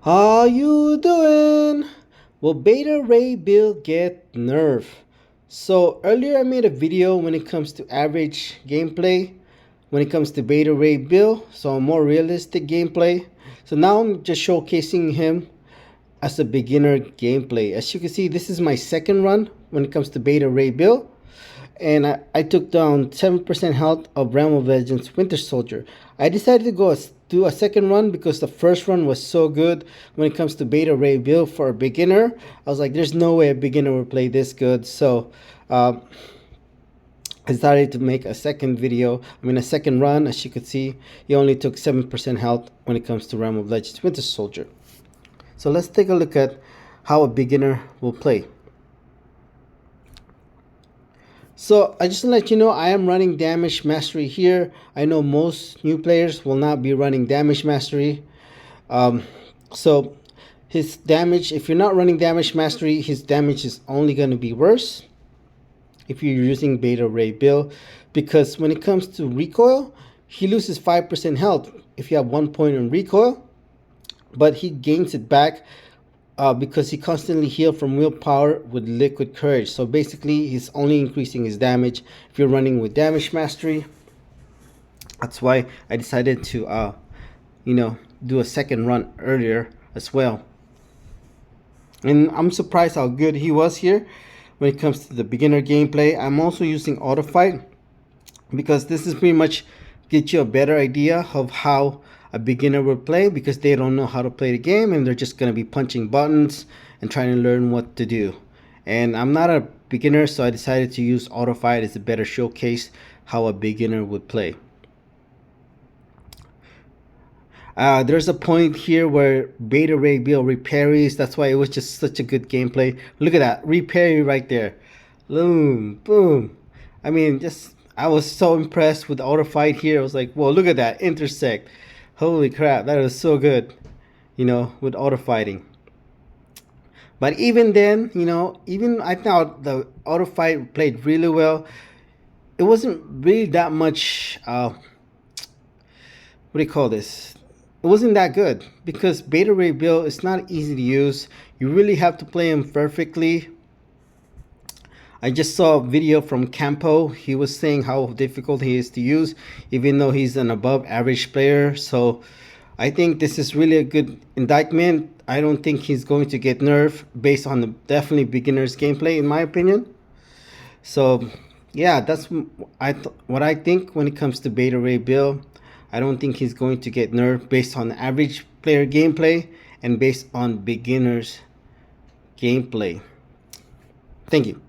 How you doing? Will Beta Ray Bill get nerf? So earlier I made a video when it comes to average gameplay, when it comes to Beta Ray Bill, so a more realistic gameplay. So now I'm just showcasing him as a beginner gameplay. As you can see, this is my second run when it comes to Beta Ray Bill. And I took down 7% health of Realm of Legends Winter Soldier. I decided to do a second run because the first run was so good when it comes to Beta Ray Bill for a beginner. I was like, there's no way a beginner would play this good. So I decided to make a second run. As you could see, he only took 7% health when it comes to Realm of Legends Winter Soldier. So let's take a look at how a beginner will play. So I just want to let you know I am running Damage Mastery here. I know most new players will not be running Damage Mastery. So his damage, if you're not running Damage Mastery, his damage is only going to be worse if you're using Beta Ray Bill. Because when it comes to recoil, he loses 5% health if you have 1 point in recoil. But he gains it back because he constantly heals from willpower with liquid courage. So basically he's only increasing his damage if you're running with Damage Mastery. That's why I decided to do a second run earlier as well. And I'm surprised how good he was here when it comes to the beginner gameplay. I'm also using auto fight because this is pretty much get you a better idea of how a beginner will play, because they don't know how to play the game and they're just going to be punching buttons and trying to learn what to do. And I'm not a beginner, so I decided to use auto fight as a better showcase how a beginner would play. There's a point here where Beta Ray Bill reparries. That's why it was just such a good gameplay. Look at that reparry right there. Boom, boom. I mean, I was so impressed with the auto fight here. I was like, whoa, look at that intersect. Holy crap, that was so good, with auto fighting. But even then, even I thought the auto fight played really well. It wasn't really that much, what do you call this? It wasn't that good because Beta Ray Bill is not easy to use. You really have to play him perfectly. I just saw a video from Campo. He was saying how difficult he is to use, even though he's an above average player. So I think this is really a good indictment. I don't think he's going to get nerfed based on the definitely beginner's gameplay, in my opinion. So yeah, that's what I think when it comes to Beta Ray Bill. I don't think he's going to get nerfed based on average player gameplay and based on beginners gameplay. Thank you.